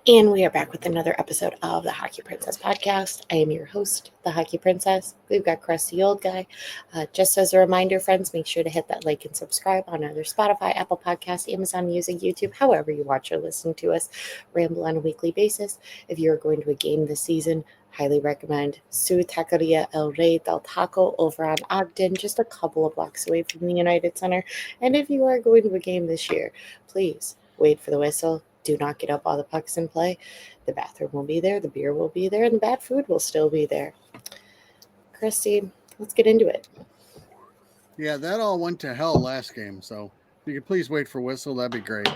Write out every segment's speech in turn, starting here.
And we are back with another episode of the Hockey Princess podcast. I am your host, the Hockey Princess. We've got Crusty Old Guy. Just as a reminder, friends, make sure to hit that like and subscribe on either Spotify, Apple Podcasts, Amazon Music, YouTube, however you watch or listen to us ramble on a weekly basis. If you're going to a game this season, highly recommend Su Taqueria El Rey del Taco over on Ogden, just a couple of blocks away from the United Center. And if you are going to a game this year, please wait for the whistle. Do not get up all the pucks in play. The bathroom will be there, the beer will be there, and the bad food will still be there. Christy, let's get into it. Yeah, that all went to hell last game, so if you could please wait for whistle, that'd be great.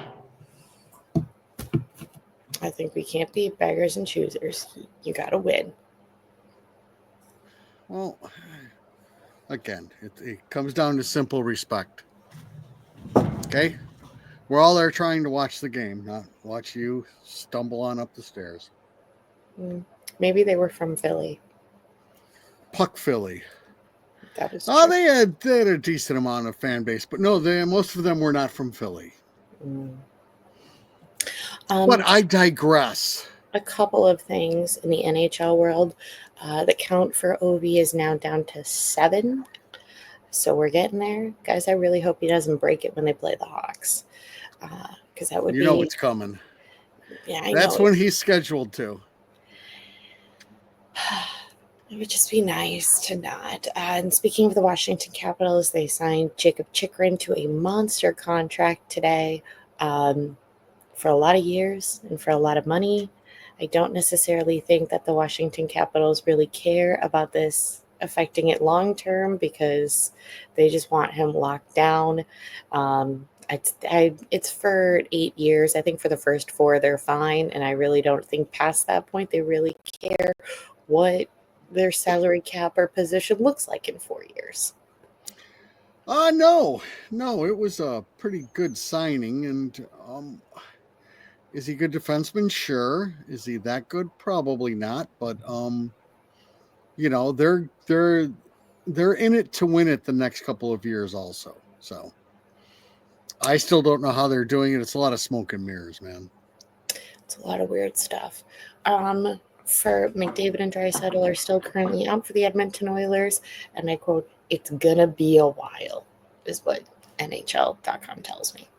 I think we can't be beggars and choosers. You got to win. Well, again, it comes down to simple respect. Okay? We're all there trying to watch the game, not watch you stumble on up the stairs. Maybe they were from Philly. Puck Philly. That is true. They had a decent amount of fan base, but no, most of them were not from Philly. But I digress. A couple of things in the NHL world. The count for Ovi is now down to 7. So we're getting there. Guys, I really hope he doesn't break it when they play the Hawks. Because that would be... You know it's coming. Yeah, I know. That's when he's scheduled to. It would just be nice to not. And speaking of the Washington Capitals, they signed Jacob Chikrin to a monster contract today for a lot of years and for a lot of money. I don't necessarily think that the Washington Capitals really care about this affecting it long term because they just want him locked down. It's for 8 years. I think for the first 4 they're fine, and I really don't think past that point they really care what their salary cap or position looks like in 4 years. No, it was a pretty good signing, and is he a good defenseman? Sure. Is he that good? Probably not. But they're in it to win it the next couple of years also. So I still don't know how they're doing it. It's a lot of smoke and mirrors, man. It's a lot of weird stuff. For McDavid and Draisaitl are still currently out for the Edmonton Oilers, and I quote, "It's gonna be a while," is what NHL.com tells me.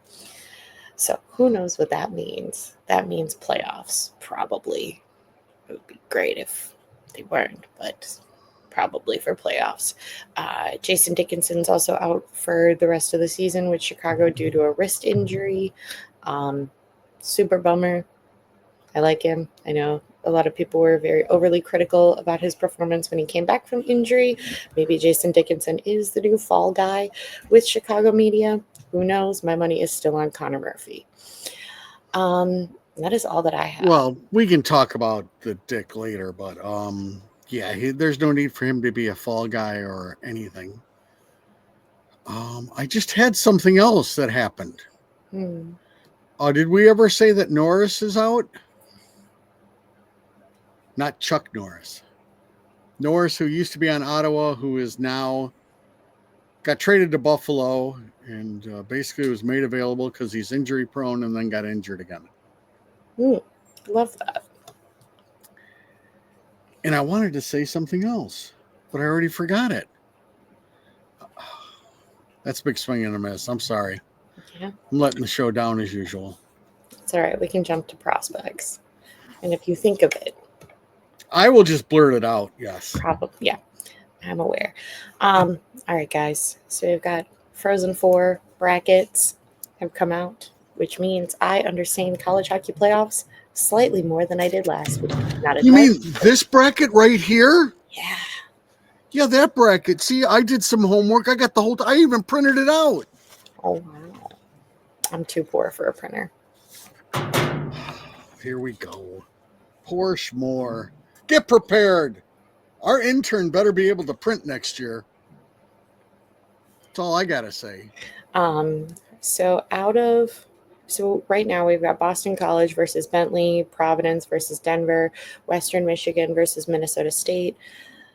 So who knows what that means? That means playoffs, probably. It would be great if they weren't, but probably for playoffs. Jason Dickinson's also out for the rest of the season with Chicago due to a wrist injury. Super bummer. I like him. I know a lot of people were very overly critical about his performance when he came back from injury. Maybe Jason Dickinson is the new fall guy with Chicago media. Who knows? My money is still on Connor Murphy. That is all that I have. Well, we can talk about the Dick later, but there's no need for him to be a fall guy or anything. I just had something else that happened. Did we ever say that Norris is out? Not Chuck Norris. Norris, who used to be on Ottawa, who is now got traded to Buffalo and basically was made available because he's injury prone and then got injured again. Love that. And I wanted to say something else, but I already forgot it. That's a big swing and a miss. I'm sorry. Yeah. I'm letting the show down as usual. It's all right. We can jump to prospects. And if you think of it, I will just blurt it out. Yes. Probably. Yeah. I'm aware. All right, guys. So we've got Frozen 4 brackets have come out, which means I understand college hockey playoffs slightly more than I did last week. You mean this bracket right here? Yeah. Yeah, that bracket. See, I did some homework. I got the whole. I even printed it out. Oh wow. I'm too poor for a printer. Here we go. Poor schmore. Get prepared. Our intern better be able to print next year. That's all I gotta say. So right now we've got Boston College versus Bentley, Providence versus Denver, Western Michigan versus Minnesota State,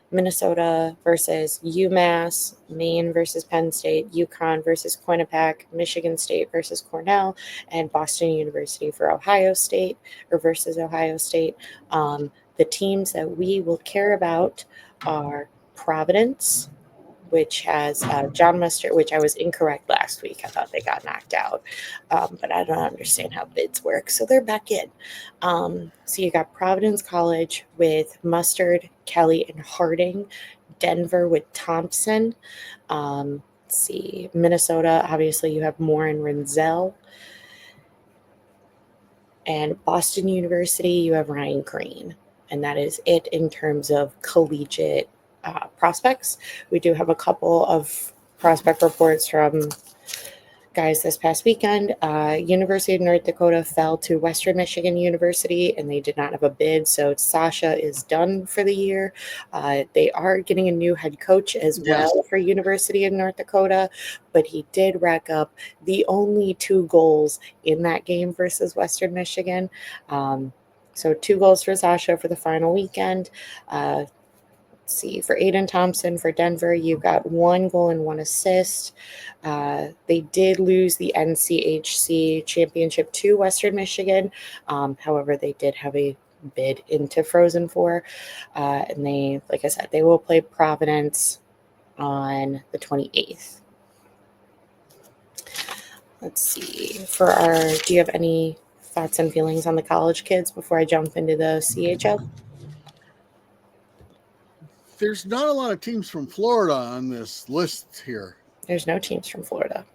Minnesota versus UMass, Maine versus Penn State, UConn versus Quinnipiac, Michigan State versus Cornell, and Boston University for Ohio State or versus Ohio State. The teams that we will care about are Providence, which has John Mustard, which I was incorrect last week. I thought they got knocked out, but I don't understand how bids work, so they're back in. So you got Providence College with Mustard, Kelly, and Harding, Denver with Thompson. Let's see, Minnesota, obviously you have Moore and Renzel. And Boston University, you have Ryan Green. And that is it in terms of collegiate prospects. We do have a couple of prospect reports from guys this past weekend. University of North Dakota fell to Western Michigan University, and they did not have a bid, so Sasha is done for the year. They are getting a new head coach as well for University of North Dakota, but he did rack up the only 2 goals in that game versus Western Michigan. So 2 goals for Sasha for the final weekend. See, for Aiden Thompson for Denver, you got 1 goal and 1 assist. They did lose the NCHC championship to Western Michigan. However, they did have a bid into Frozen Four. And they, like I said, they will play Providence on the 28th. Let's see. Do you have any thoughts and feelings on the college kids before I jump into the CHL? There's not a lot of teams from Florida on this list here. There's no teams from Florida.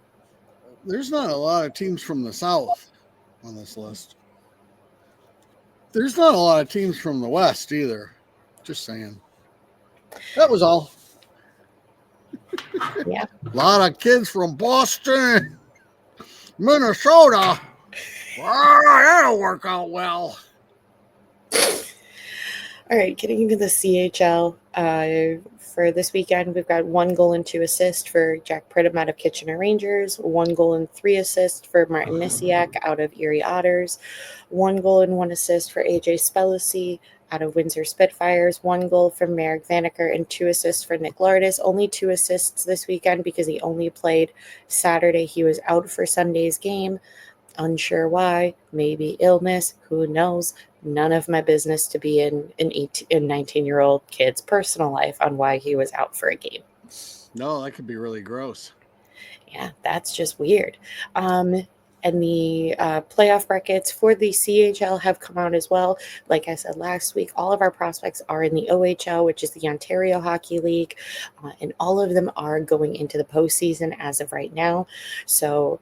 There's not a lot of teams from the South on this list. There's not a lot of teams from the West either. Just saying. That was all. Yeah. A lot of kids from Boston, Minnesota. That'll work out well. All right, getting into the CHL. For this weekend, we've got 1 goal and 2 assists for Jack Pridham out of Kitchener Rangers, 1 goal and 3 assists for Martin Misiak out of Erie Otters, 1 goal and 1 assist for AJ Spellacy out of Windsor Spitfires, 1 goal from Merrick Vanaker, and 2 assists for Nick Lardis. Only 2 assists this weekend because he only played Saturday. He was out for Sunday's game. Unsure why, maybe illness, who knows. None of my business to be in an 18 and 19-year-old kid's personal life on why he was out for a game. No, that could be really gross. Yeah, that's just weird. And the playoff brackets for the CHL have come out as well. Like I said last week, all of our prospects are in the OHL, which is the Ontario Hockey League, and all of them are going into the postseason as of right now. So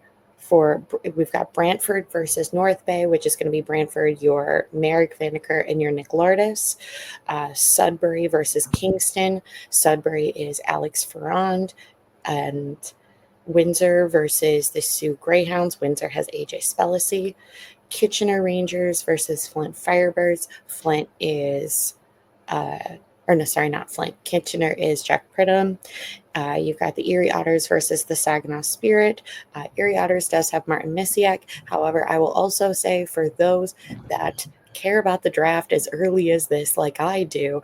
we've got Brantford versus North Bay, which is going to be Brantford, your Merrick Vanaker, and your Nick Lardis. Sudbury versus Kingston. Sudbury is Alex Ferrand. And Windsor versus the Sioux Greyhounds. Windsor has AJ Spellacy. Kitchener Rangers versus Flint Firebirds. Flint is not Flint. Kitchener is Jack Pridham. You've got the Erie Otters versus the Saginaw Spirit. Erie Otters does have Martin Misiak. However, I will also say for those that care about the draft as early as this, like I do,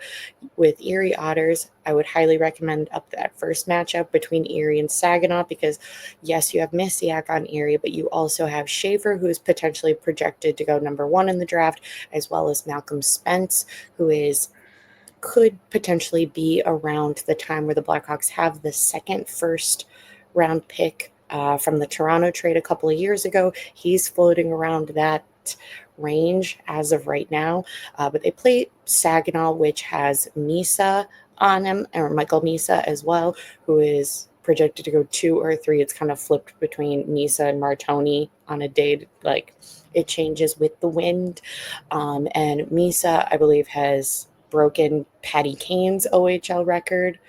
with Erie Otters, I would highly recommend up that first matchup between Erie and Saginaw because, yes, you have Misiak on Erie, but you also have Schaefer, who is potentially projected to go number 1 in the draft, as well as Malcolm Spence, who could potentially be around the time where the Blackhawks have the second first round pick from the Toronto trade a couple of years ago. He's floating around that range as of right now. But they play Saginaw, which has Misa on him, or Michael Misa as well, who is projected to go 2 or 3. It's kind of flipped between Misa and Martoni on a day, like it changes with the wind. And Misa, I believe, has broken Patty Kane's OHL record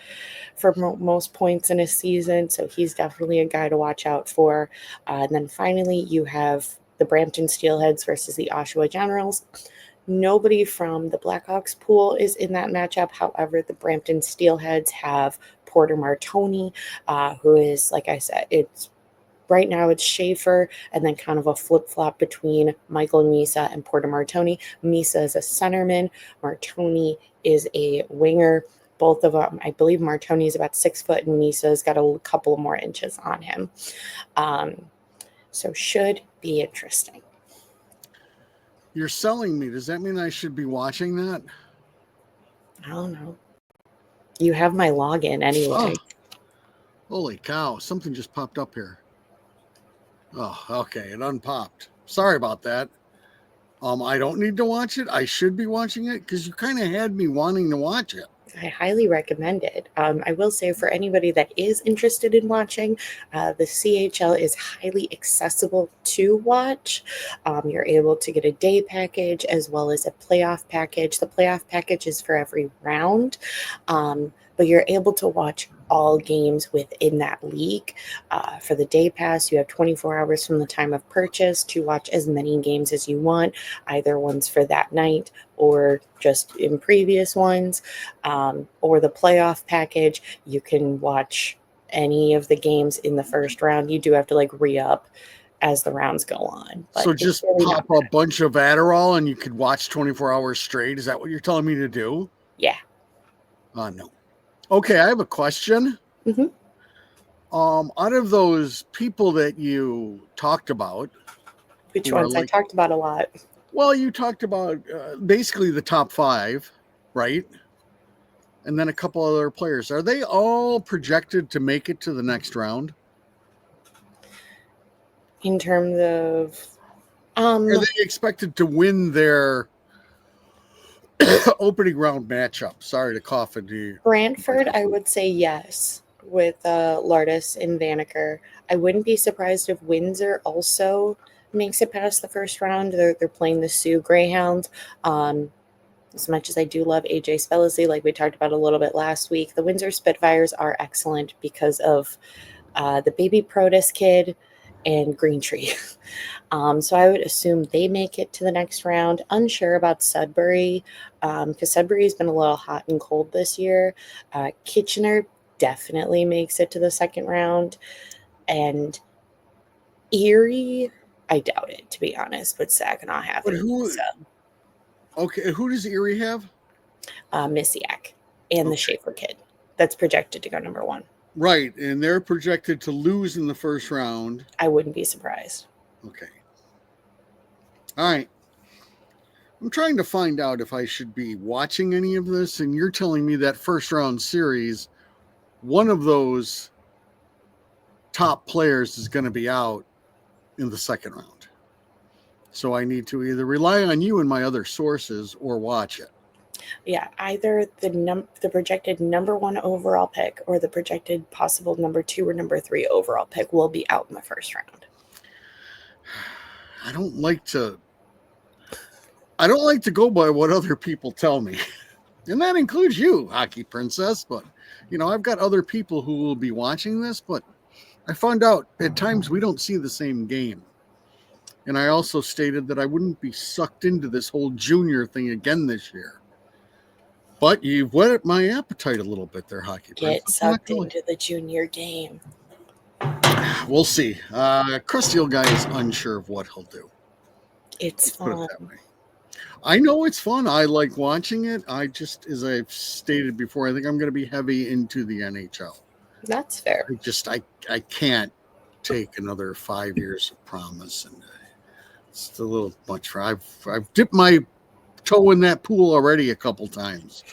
for most points in a season. So he's definitely a guy to watch out for. And then finally, you have the Brampton Steelheads versus the Oshawa Generals. Nobody from the Blackhawks pool is in that matchup. However, the Brampton Steelheads have Porter Martoni, who is, like I said, right now it's Schaefer and then kind of a flip-flop between Michael Misa and Porter Martoni. Misa is a centerman. Martoni is a winger. Both of them, I believe Martoni's about 6 foot and Misa's got a couple more inches on him. So should be interesting. You're selling me. Does that mean I should be watching that? I don't know. You have my login anyway. Oh, holy cow. Something just popped up here. Oh, okay. It unpopped. Sorry about that. I don't need to watch it. I should be watching it because you kind of had me wanting to watch it. I highly recommend it. I will say for anybody that is interested in watching, the CHL is highly accessible to watch. You're able to get a day package as well as a playoff package. The playoff package is for every round, but you're able to watch all games within that league. For the day pass, you have 24 hours from the time of purchase to watch as many games as you want, either ones for that night or just in previous ones, or the playoff package. You can watch any of the games in the first round. You do have to like re-up as the rounds go on. But so just really pop a bunch of Adderall and you could watch 24 hours straight. Is that what you're telling me to do? Yeah. No. Okay, I have a question. Mm-hmm. Out of those people that you talked about, which ones? I talked about a lot. Well, you talked about basically the top 5, right? And then a couple other players. Are they all projected to make it to the next round? In terms of, are they expected to win their opening round matchup? Sorry to cough into you. Brantford, I would say yes, with Lardis and Vanaker. I wouldn't be surprised if Windsor also makes it past the first round. They're playing the Sioux Greyhound. As much as I do love AJ Spellesley, like we talked about a little bit last week, the Windsor Spitfires are excellent because of the baby Protus kid and Green Tree. So I would assume they make it to the next round. Unsure about Sudbury, because Sudbury's been a little hot and cold this year. Kitchener definitely makes it to the second round. And Erie, I doubt it, to be honest, with Saginaw having it. Okay, who does Erie have? Missiak and the Schaefer kid. That's projected to go number 1. Right, and they're projected to lose in the first round. I wouldn't be surprised. Okay. All right. I'm trying to find out if I should be watching any of this, and you're telling me that first round series, one of those top players is going to be out in the second round. So I need to either rely on you and my other sources or watch it. Yeah, either the projected number 1 overall pick or the projected possible number 2 or number 3 overall pick will be out in the first round. I don't like to go by what other people tell me. And that includes you, Hockey Princess. But, I've got other people who will be watching this, but I found out at times we don't see the same game. And I also stated that I wouldn't be sucked into this whole junior thing again this year. But you've whetted my appetite a little bit there, Hockey Princess. Get sucked into the junior game. We'll see. Crusty old guy is unsure of what he'll do. It's fun. Put it that way. I know it's fun. I like watching it. I just, as I've stated before, I think I'm going to be heavy into the NHL. That's fair. I can't take another 5 years of promise, and it's a little much for. I've dipped my toe in that pool already a couple times,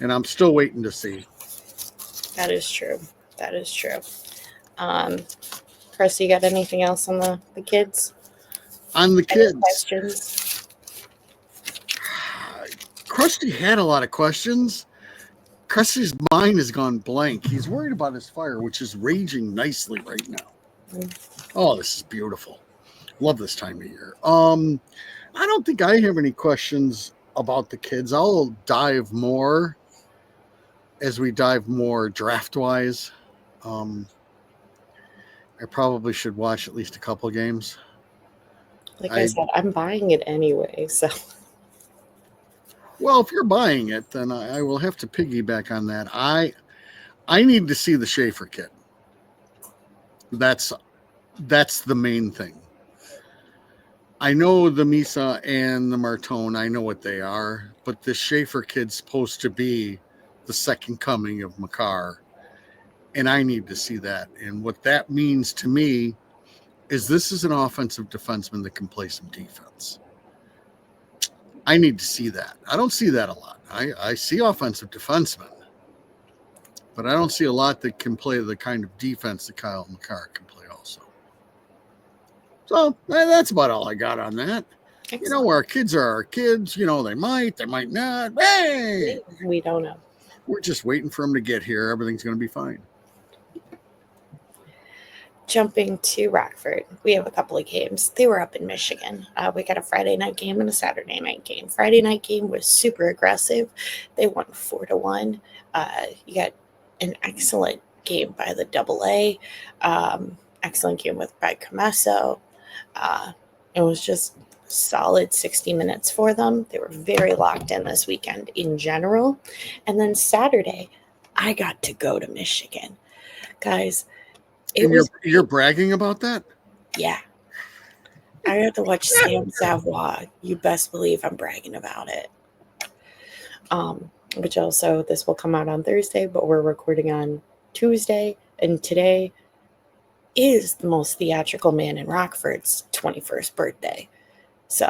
and I'm still waiting to see. That is true. Chris, you got anything else on the kids? On the kids. Any questions? Krusty had a lot of questions. Krusty's mind has gone blank. He's worried about his fire, which is raging nicely right now. Oh, this is beautiful. Love this time of year. I don't think I have any questions about the kids. I'll dive more as we dive more draft-wise. I probably should watch at least a couple games. Like I said, I'm buying it anyway, so... Well, if you're buying it, then I will have to piggyback on that. I need to see the Schaefer kid. That's the main thing. I know the Misa and the Martone. I know what they are, but the Schaefer kid's supposed to be the second coming of Makar, and I need to see that. And what that means to me is this is an offensive defenseman that can play some defense. I need to see that. I don't see that a lot. I see offensive defensemen, but I don't see a lot that can play the kind of defense that Kyle Makar can play also. So that's about all I got on that. Excellent. You know, our kids are our kids. You know, they might not. Hey! We don't know. We're just waiting for them to get here. Everything's going to be fine. Jumping to Rockford, we have a couple of games. They were up in Michigan. We got a Friday night game and a Saturday night game. Friday night game was super aggressive. They won 4-1. You got an excellent game by the AA. Excellent game by Comesso. It was just solid 60 minutes for them. They were very locked in this weekend in general. And then Saturday, I got to go to Michigan. Guys, you're bragging about that? Yeah. I got to watch Sam Savoie. You best believe I'm bragging about it. Which also, this will come out on Thursday, but we're recording on Tuesday. And today is the most theatrical man in Rockford's 21st birthday. So,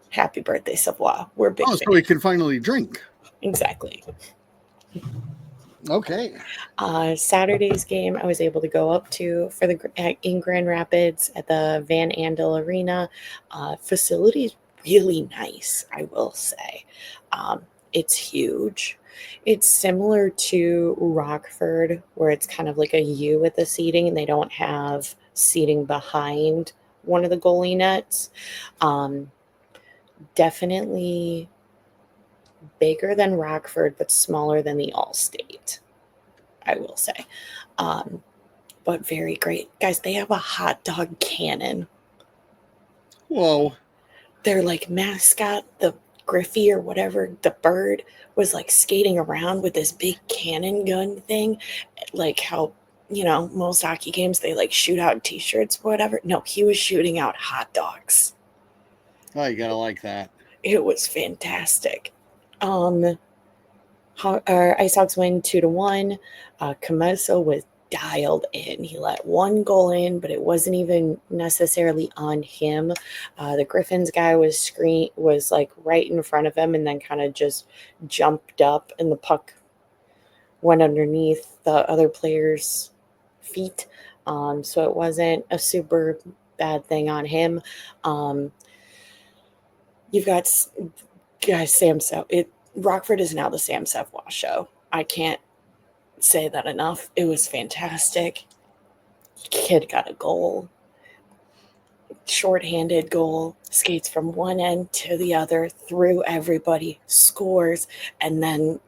happy birthday, Savoie. We're big fans. So he can finally drink. Exactly. Okay. Saturday's game, I was able to go up to in Grand Rapids at the Van Andel Arena. Facility is really nice, I will say. It's huge. It's similar to Rockford, where it's kind of like a U with the seating, and they don't have seating behind one of the goalie nets. Definitely bigger than Rockford, but smaller than the Allstate, I will say. But very great. Guys, they have a hot dog cannon. Whoa. Their like mascot, the Griffey or whatever, the bird, was like skating around with this big cannon gun thing. Like how, you know, most hockey games, they like shoot out t-shirts or whatever. No, he was shooting out hot dogs. Oh, you gotta like that. It was fantastic. Ice Hawks win 2-1. Comesso was dialed in. He let one goal in, but it wasn't even necessarily on him. The Griffins guy was like right in front of him, and then kind of just jumped up, and the puck went underneath the other player's feet. So it wasn't a super bad thing on him. You've got guys, Sam Savoie. Rockford is now the Sam Savoie show. I can't say that enough. It was fantastic. Kid got a goal. Shorthanded goal. Skates from one end to the other, through everybody, scores, and then,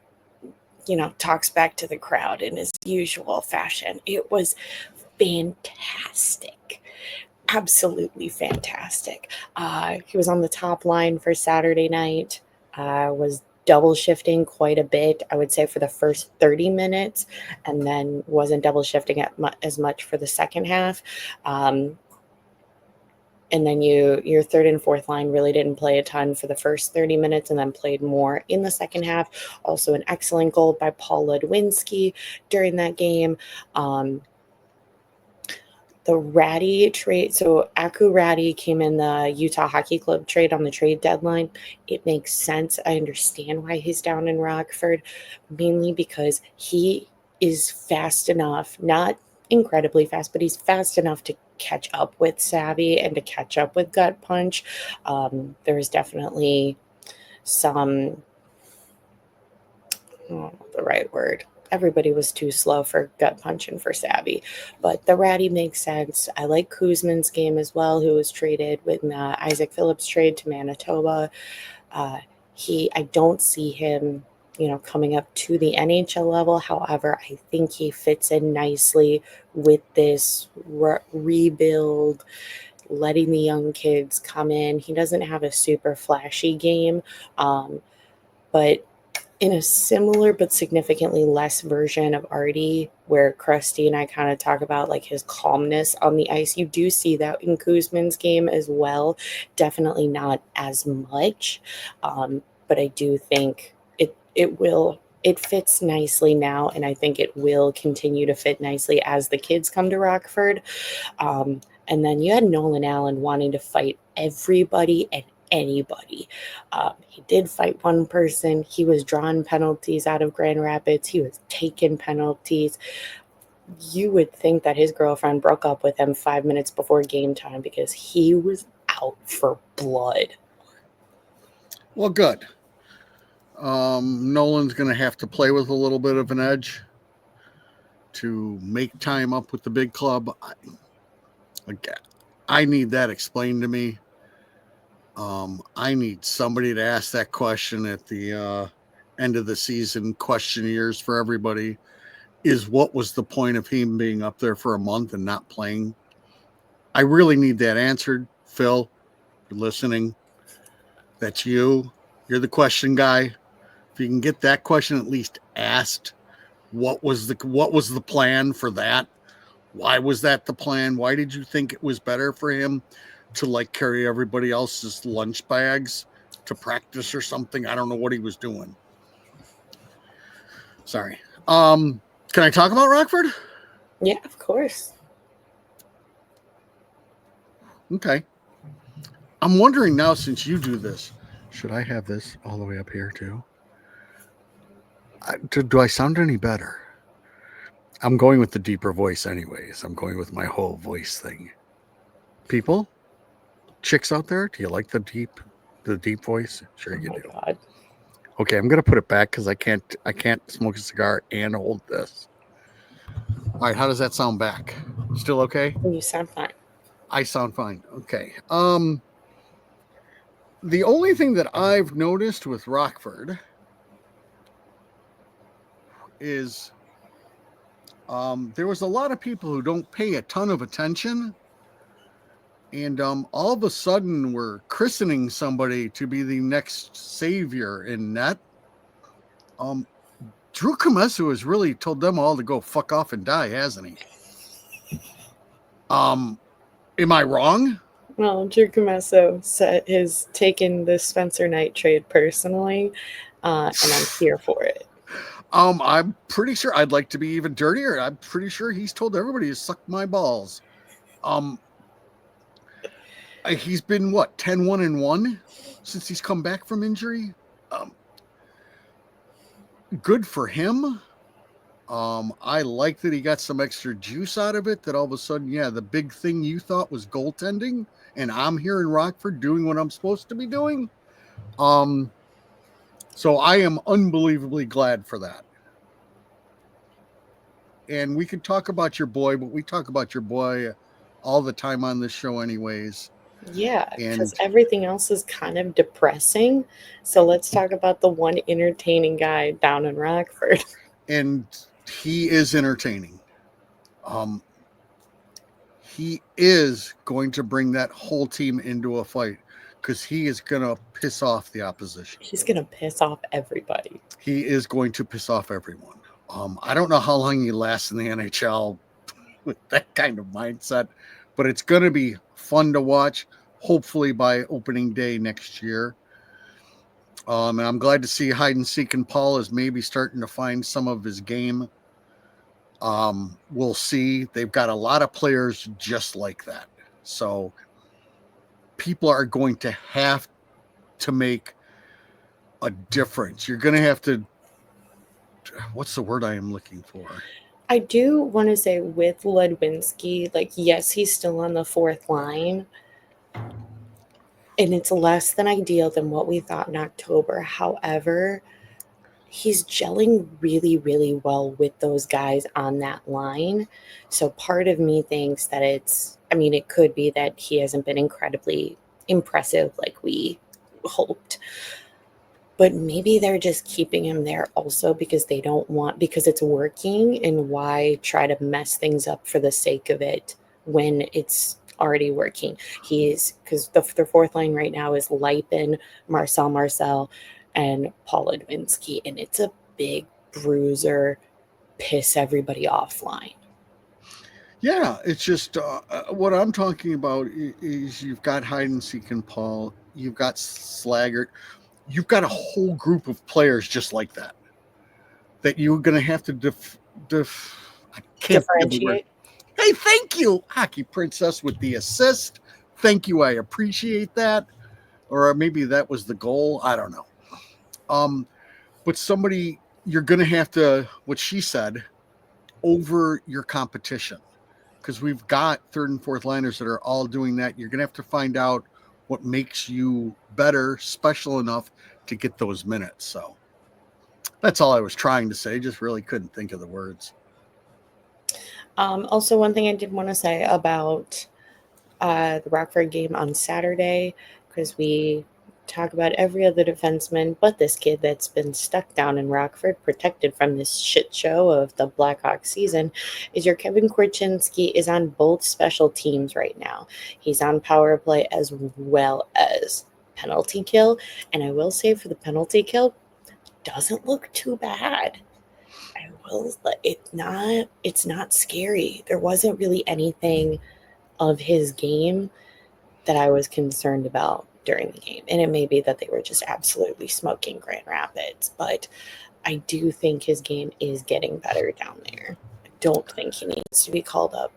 you know, talks back to the crowd in his usual fashion. It was fantastic. Absolutely fantastic. He was on the top line for Saturday night. Was double shifting quite a bit, I would say, for the first 30 minutes, and then wasn't double shifting as much for the second half. And then your third and fourth line really didn't play a ton for the first 30 minutes, and then played more in the second half. Also an excellent goal by Paul Ludwinski during that game. The Ratty trade, so Aku Ratty came in the Utah Hockey Club trade on the trade deadline. It makes sense. I understand why he's down in Rockford, mainly because he is fast enough, not incredibly fast, but he's fast enough to catch up with Savvy and to catch up with Gut Punch. There's definitely some, the right word. Everybody was too slow for Gut Punch and for Savvy. But the Ratty makes sense. I like Kuzman's game as well, who was traded with Isaac Phillips trade to Manitoba. I don't see him, coming up to the NHL level. However, I think he fits in nicely with this rebuild, letting the young kids come in. He doesn't have a super flashy game, but in a similar but significantly less version of Artie, where Krusty and I kind of talk about like his calmness on the ice, you do see that in Kuzman's game as well. Definitely not as much, but I do think it will it fits nicely now, and I think it will continue to fit nicely as the kids come to Rockford. And then you had Nolan Allen wanting to fight everybody and anybody. He did fight one person. He was drawing penalties out of Grand Rapids. He was taking penalties. You would think that his girlfriend broke up with him 5 minutes before game time because he was out for blood. Well, good. Nolan's going to have to play with a little bit of an edge to make time up with the big club. I need that explained to me. I need somebody to ask that question at the end of the season questionnaires for everybody. Is what was the point of him being up there for a month and not playing? I really need that answered. Phil, you're listening. That's you. You're the question guy. If you can get that question at least asked, what was the plan for that? Why was that the plan? Why did you think it was better for him to like carry everybody else's lunch bags to practice or something? I don't know what he was doing. Sorry. Can I talk about Rockford? Yeah, of course. Okay. I'm wondering now, since you do this, should I have this all the way up here too? Do I sound any better? I'm going with the deeper voice anyways. I'm going with my whole voice thing. People, chicks out there, do you like the deep voice? Sure you do. God. Okay, I'm gonna put it back because I can't smoke a cigar and hold this. All right, how does that sound back? Still okay? You sound fine. I sound fine. Okay. The only thing that I've noticed with Rockford is there was a lot of people who don't pay a ton of attention, and all of a sudden we're christening somebody to be the next savior in net. Drew Comesso has really told them all to go fuck off and die, hasn't he? Am I wrong? Well, Drew Comesso has taken the Spencer Knight trade personally, and I'm here for it. I'm pretty sure I'd like to be even dirtier. I'm pretty sure he's told everybody to suck my balls. He's been what 10-1-1 since he's come back from injury. Good for him. I like that he got some extra juice out of it. That all of a sudden, yeah, the big thing you thought was goaltending, and I'm here in Rockford doing what I'm supposed to be doing. So I am unbelievably glad for that. And we could talk about your boy, but we talk about your boy all the time on this show anyways. Yeah, because everything else is kind of depressing. So let's talk about the one entertaining guy down in Rockford. And he is entertaining. He is going to bring that whole team into a fight because he is going to piss off the opposition. He's going to piss off everybody. He is going to piss off everyone. I don't know how long he lasts in the NHL with that kind of mindset, but it's going to be fun to watch, hopefully by opening day next year. And I'm glad to see Hide and Seek and Paul is maybe starting to find some of his game. We'll see. They've got a lot of players just like that. So people are going to have to make a difference. You're going to have to, what's the word I am looking for? I do want to say with Ludwinski, like, yes, he's still on the fourth line. And it's less than ideal than what we thought in October. However, he's gelling really, really well with those guys on that line. So part of me thinks that it could be that he hasn't been incredibly impressive like we hoped. But maybe they're just keeping him there also because because it's working, and why try to mess things up for the sake of it when it's already working. Because their fourth line right now is Lipin, Marcel, and Paul Ludwinski, and it's a big bruiser, piss everybody off line. Yeah, it's just what I'm talking about is you've got Hide and Seek and Paul, you've got Slaggert, you've got a whole group of players just like that. that you're going to have to I can't think of the word. Differentiate. Hey, thank you, Hockey Princess, with the assist. Thank you. I appreciate that. Or maybe that was the goal. I don't know. But somebody, you're going to have to, what she said, over your competition. Because we've got third and fourth liners that are all doing that. You're going to have to find out what makes you better, special enough to get those minutes. So that's all I was trying to say. Just really couldn't think of the words. Also, one thing I did want to say about the Rockford game on Saturday, because we talk about every other defenseman but this kid that's been stuck down in Rockford, protected from this shit show of the Blackhawks season, is your Kevin Korchinski is on both special teams right now. He's on power play as well as penalty kill. And I will say for the penalty kill, doesn't look too bad. I will, it's not scary. There wasn't really anything of his game that I was concerned about during the game. And it may be that they were just absolutely smoking Grand Rapids, but I do think his game is getting better down there. I don't think he needs to be called up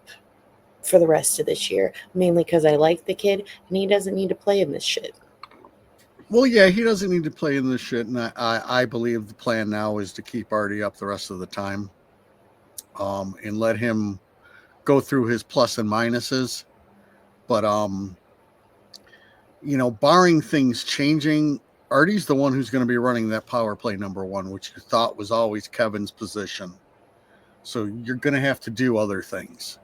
for the rest of this year, mainly because I like the kid and he doesn't need to play in this shit. Well, yeah, he doesn't need to play in this shit. And I believe the plan now is to keep Artie up the rest of the time and let him go through his plus and minuses. But, barring things changing, Artie's the one who's going to be running that power play number one, which you thought was always Kevin's position. So you're going to have to do other things.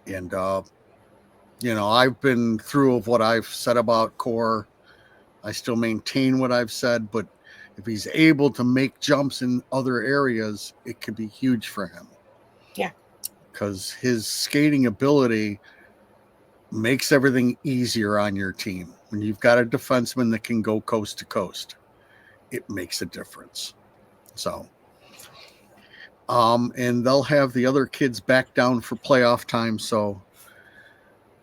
And, I've been through of what I've said about Core. I still maintain what I've said, but if he's able to make jumps in other areas, it could be huge for him. Yeah. Because his skating ability makes everything easier on your team. When you've got a defenseman that can go coast to coast, it makes a difference. So, and they'll have the other kids back down for playoff time. So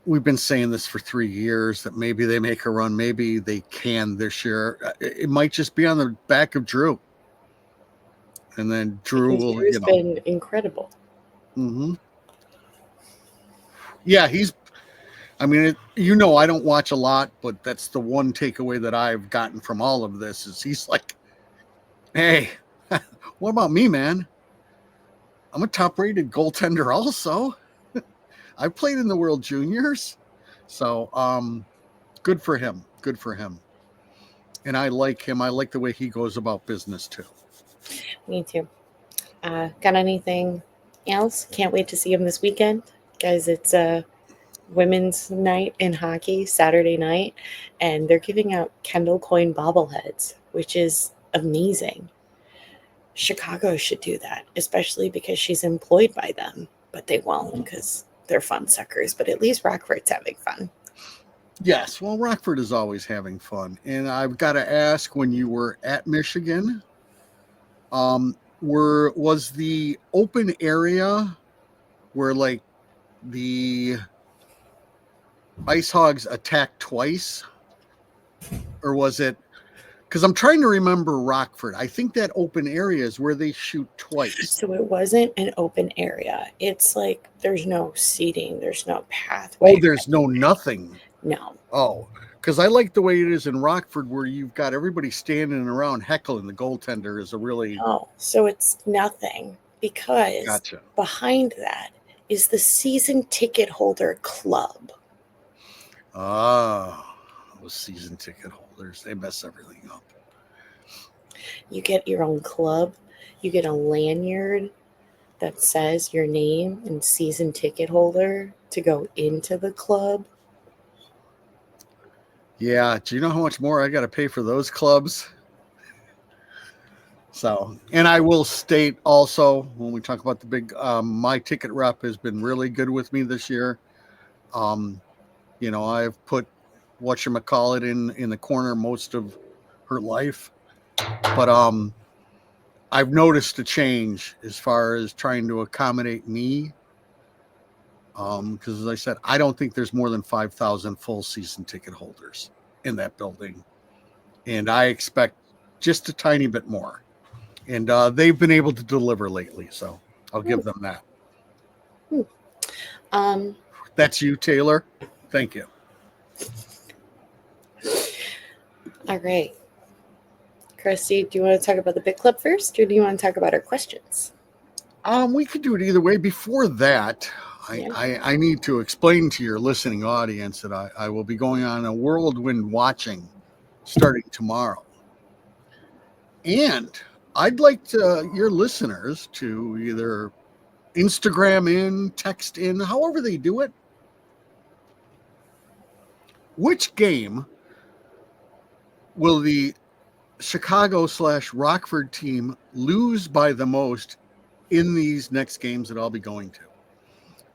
we've been saying this for 3 years that maybe they make a run. Maybe they can this year. It might just be on the back of Drew. And then Drew will, Drew's been incredible. Mm-hmm. Yeah, I don't watch a lot, but that's the one takeaway that I've gotten from all of this is he's like, hey, what about me, man? I'm a top-rated goaltender also. I played in the World Juniors. So, good for him. Good for him. And I like him. I like the way he goes about business, too. Me too. Got anything else? Can't wait to see him this weekend. Guys, it's women's night in hockey, Saturday night, and they're giving out Kendall Coyne bobbleheads, which is amazing. Chicago should do that, especially because she's employed by them, but they won't because they're fun suckers. But at least Rockford's having fun. Yes, well, Rockford is always having fun. And I've got to ask, when you were at Michigan, was the open area where like the Ice Hogs attacked twice? Or was it? Because I'm trying to remember Rockford. I think that open area is where they shoot twice. So it wasn't an open area. It's like there's no seating, there's no pathway. Oh, there's no nothing. No. Oh, because I like the way it is in Rockford where you've got everybody standing around heckling the goaltender is a really... Oh, so it's nothing because Gotcha. Behind that is the season ticket holder club. Ah, those season ticket holders, they mess everything up. You get your own club. You get a lanyard that says your name and season ticket holder to go into the club. Yeah, do you know how much more I got to pay for those clubs? So, and I will state also when we talk about the big, my ticket rep has been really good with me this year. I've put whatchamacallit in the corner most of her life, but I've noticed a change as far as trying to accommodate me. Because as I said, I don't think there's more than 5,000 full season ticket holders in that building. And I expect just a tiny bit more. And they've been able to deliver lately, so I'll give them that. Um, That's you, Taylor. Thank you. all right. Christy, do you want to talk about the Big Club first, or do you want to talk about our questions? We could do it either way. Before that, Yeah. I need to explain to your listening audience that I will be going on a whirlwind watching starting tomorrow. And I'd like your listeners to either Instagram in, text in, however they do it. Which game will the Chicago/Rockford team lose by the most in these next games that I'll be going to?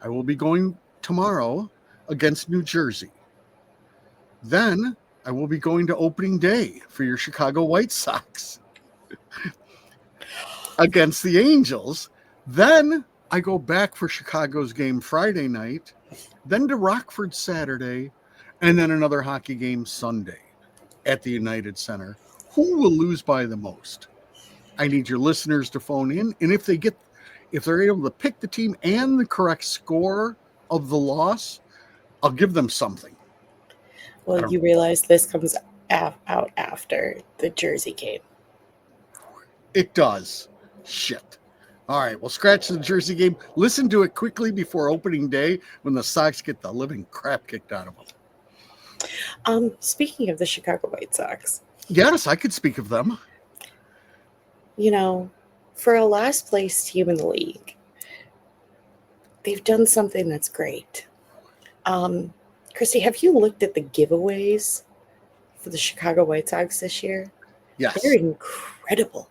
I will be going tomorrow against New Jersey. Then I will be going to opening day for your Chicago White Sox against the Angels. Then I go back for Chicago's game Friday night, then to Rockford Saturday, and then another hockey game Sunday at the United Center. Who will lose by the most? I need your listeners to phone in, and if they're able to pick the team and the correct score of the loss, I'll give them something. Well, you realize this comes out after the Jersey game. It does. Shit. All right, well, scratch the Jersey game. Listen to it quickly before opening day when the Sox get the living crap kicked out of them. Speaking of the Chicago White Sox, yes, I could speak of them. You know, for a last place team in the league, they've done something that's great. Christy, have you looked at the giveaways for the Chicago White Sox this year? Yes. They're incredible,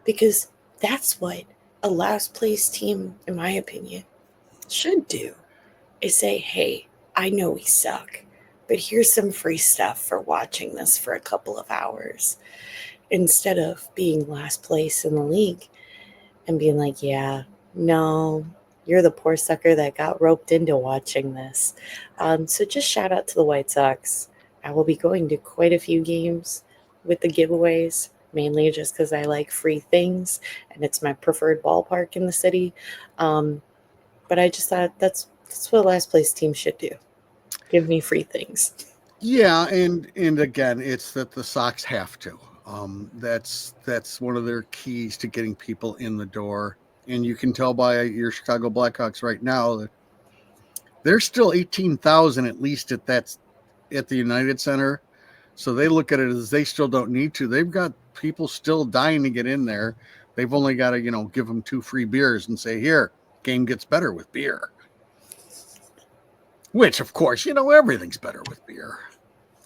because that's what a last place team, in my opinion, should do, is say, hey, I know we suck, but here's some free stuff for watching this for a couple of hours, instead of being last place in the league and being like, yeah, no, you're the poor sucker that got roped into watching this. So just shout out to the White Sox. I will be going to quite a few games with the giveaways, mainly just because I like free things and it's my preferred ballpark in the city. But I just thought that's what last place team should do. Give me free things. Yeah, and again, it's that the Sox have to. That's one of their keys to getting people in the door. And you can tell by your Chicago Blackhawks right now that they're still 18,000 at least at the United Center. So they look at it as they still don't need to. They've got people still dying to get in there. They've only got to, give them 2 free beers and say, here, game gets better with beer. Which, of course, everything's better with beer,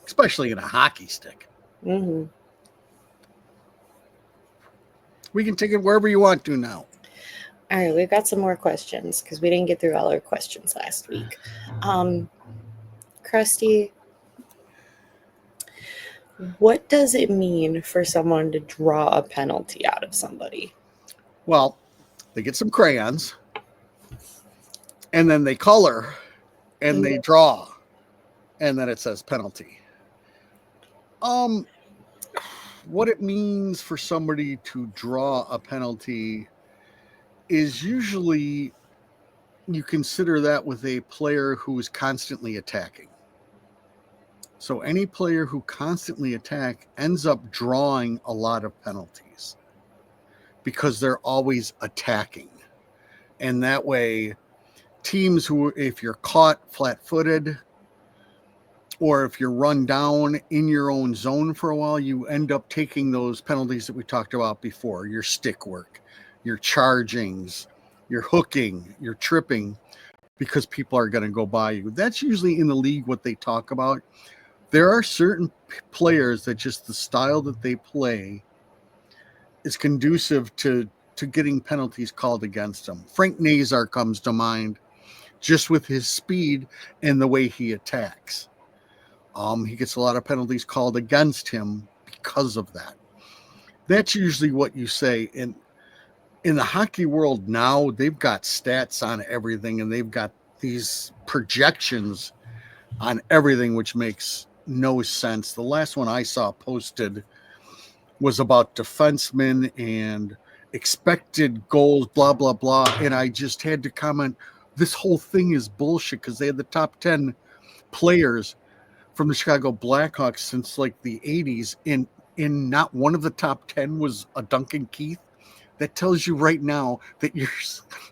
especially in a hockey stick. Mm-hmm. We can take it wherever you want to now. All right, we've got some more questions because we didn't get through all our questions last week. Krusty, what does it mean for someone to draw a penalty out of somebody? Well, they get some crayons, and then they color, and they draw, and then it says penalty. What it means for somebody to draw a penalty is usually you consider that with a player who is constantly attacking. So any player who constantly attack ends up drawing a lot of penalties because they're always attacking. And that way, teams who, if you're caught flat-footed or if you're run down in your own zone for a while, you end up taking those penalties that we talked about before, your stick work, your chargings, your hooking, your tripping, because people are going to go by you. That's usually in the league what they talk about. There are certain players that just the style that they play is conducive to getting penalties called against them. Frank Nazar comes to mind just with his speed and the way he attacks. He gets a lot of penalties called against him because of that. That's usually what you say. In the hockey world now, they've got stats on everything, and they've got these projections on everything, which makes no sense. The last one I saw posted was about defensemen and expected goals, blah, blah, blah. And I just had to comment, this whole thing is bullshit because they had the top 10 players from the Chicago Blackhawks since like the 80s. And in not one of the top 10 was a Duncan Keith. That tells you right now that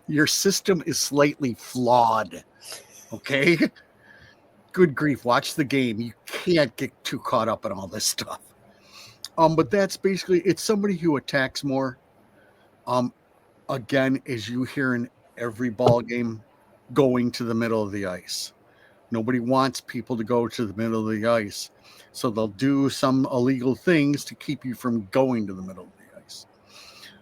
your system is slightly flawed. Okay? Good grief, watch the game. You can't get too caught up in all this stuff. But that's basically, it's somebody who attacks more. Again, as you hear in every ball game, going to the middle of the ice. Nobody wants people to go to the middle of the ice. So they'll do some illegal things to keep you from going to the middle of the ice.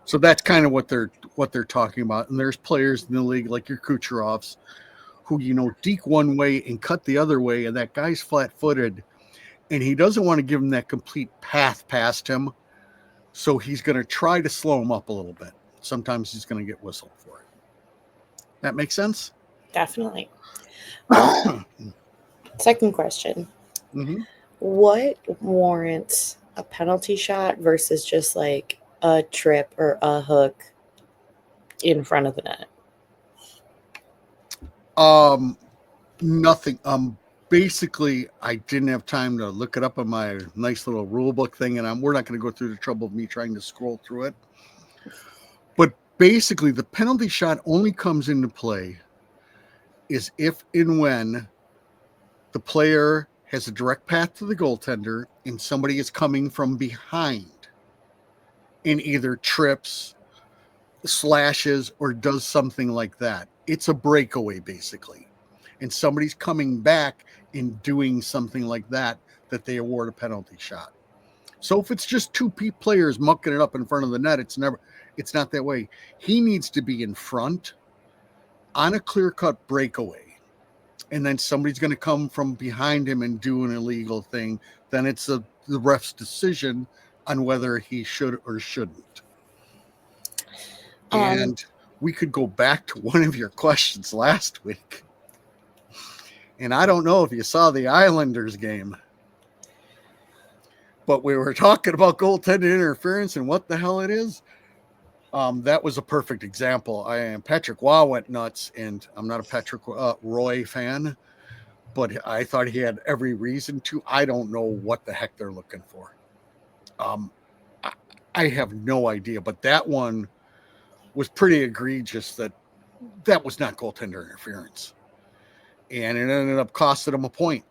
So that's kind of what they're talking about. And there's players in the league like your Kucherovs who, deke one way and cut the other way, and that guy's flat-footed, and he doesn't want to give him that complete path past him, so he's going to try to slow him up a little bit. Sometimes he's going to get whistled for it. That makes sense? Definitely. Second question. Mm-hmm. What warrants a penalty shot versus just like a trip or a hook in front of the net? Nothing. Basically, I didn't have time to look it up on my nice little rule book thing, and we're not going to go through the trouble of me trying to scroll through it. But basically, the penalty shot only comes into play is if and when the player has a direct path to the goaltender and somebody is coming from behind and either trips, slashes, or does something like that. It's a breakaway, basically. And somebody's coming back and doing something like that they award a penalty shot. So if it's just two players mucking it up in front of the net, it's not that way. He needs to be in front on a clear-cut breakaway. And then somebody's going to come from behind him and do an illegal thing. Then it's the ref's decision on whether he should or shouldn't. And we could go back to one of your questions last week. And I don't know if you saw the Islanders game, but we were talking about goaltending interference and what the hell it is. That was a perfect example. Patrick Waugh went nuts, and I'm not a Patrick Roy fan, but I thought he had every reason to. I don't know what the heck they're looking for. I have no idea, but that one was pretty egregious. That was not goaltender interference, and it ended up costing them a point.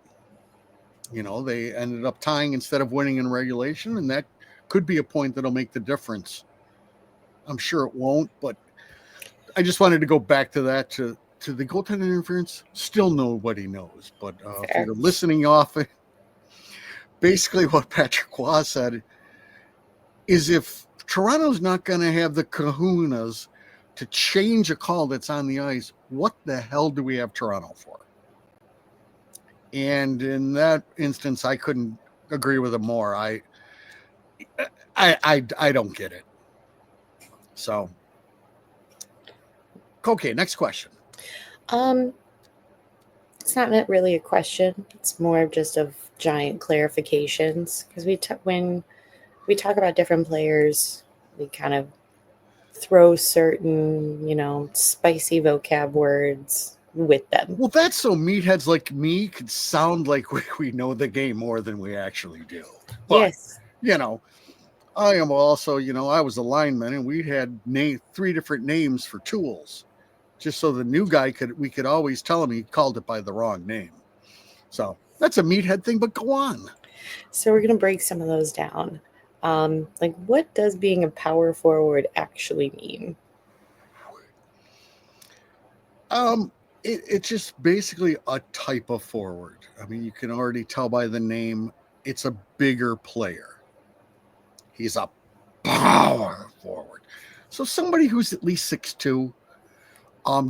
They ended up tying instead of winning in regulation, and that could be a point that'll make the difference. I'm sure it won't, but I just wanted to go back to that, to the goaltender interference. Still nobody knows, but if you're listening off, basically what Patrick Waugh said is if Toronto's not going to have the kahunas to change a call that's on the ice, what the hell do we have Toronto for? And in that instance, I couldn't agree with him more. I don't get it. So, okay, next question. It's not really a question. It's more just of giant clarifications, because when we talk about different players, we kind of throw certain, spicy vocab words with them. Well, that's so meatheads like me could sound like we know the game more than we actually do. But, yes. I am also, I was a lineman, and we had 3 different names for tools, just so the new guy we could always tell him he called it by the wrong name. So that's a meathead thing, but go on. So we're going to break some of those down. What does being a power forward actually mean? It's just basically a type of forward. I mean, you can already tell by the name, it's a bigger player. He's a power forward. So somebody who's at least 6'2",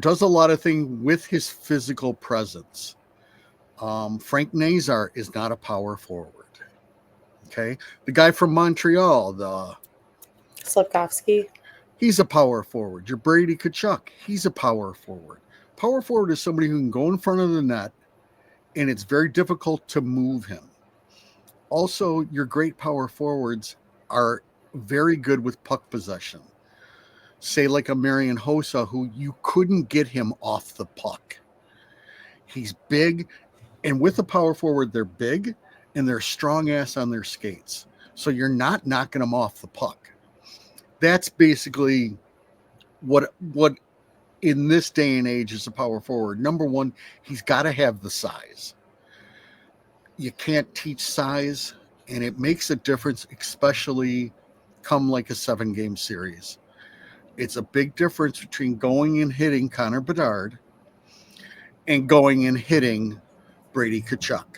does a lot of things with his physical presence. Frank Nazar is not a power forward. Okay. The guy from Montreal, the Slafkovsky, he's a power forward. Your Brady Tkachuk, he's a power forward. Power forward is somebody who can go in front of the net, and it's very difficult to move him. Also, your great power forwards are very good with puck possession. Say like a Marian Hossa, who you couldn't get him off the puck. He's big, and with a power forward, they're big and they're strong ass on their skates. So you're not knocking them off the puck. That's basically what in this day and age is a power forward. Number one, he's got to have the size. You can't teach size, and it makes a difference, especially come like a 7-game series. It's a big difference between going and hitting Connor Bedard and going and hitting Brady Tkachuk.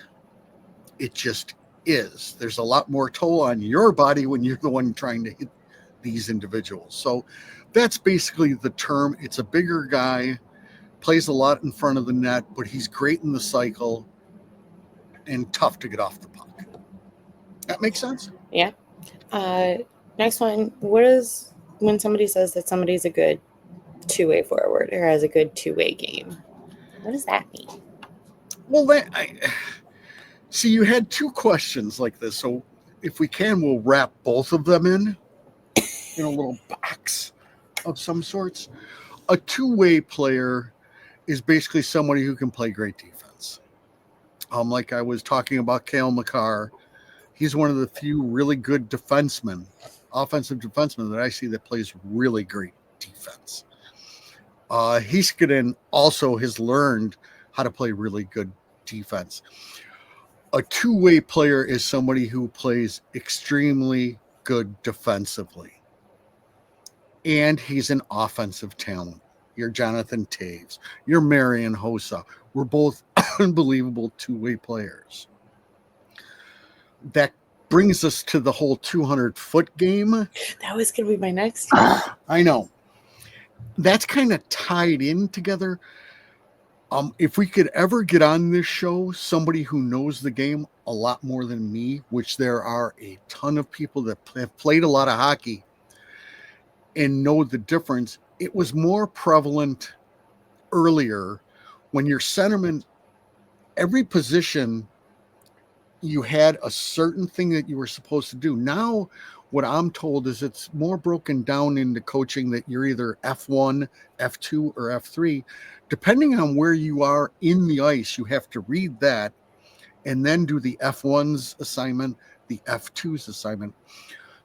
It just is. There's a lot more toll on your body when you're the one trying to hit these individuals. So that's basically the term. It's a bigger guy, plays a lot in front of the net, but he's great in the cycle and tough to get off the puck. That makes sense? Yeah. Next one. What is when somebody says that somebody's a good two-way forward or has a good two-way game? What does that mean? Well, see, you had two questions like this. So if we can, we'll wrap both of them in a little box of some sorts. A two-way player is basically somebody who can play great defense. Like I was talking about Cale Makar, he's one of the few really good defensemen, offensive defensemen that I see that plays really great defense. Heiskanen also has learned how to play really good defense. A two-way player is somebody who plays extremely good defensively. And he's an offensive talent. You're Jonathan Taves. You're Marian Hossa. We're both unbelievable two-way players. That brings us to the whole 200-foot game. That was going to be my next. I know. That's kind of tied in together. If we could ever get on this show, somebody who knows the game a lot more than me, which there are a ton of people that have played a lot of hockey and know the difference, it was more prevalent earlier when your centerman, every position, you had a certain thing that you were supposed to do. Now, what I'm told is it's more broken down into coaching that you're either F1, F2, or F3. Depending on where you are in the ice, you have to read that and then do the F1's assignment, the F2's assignment.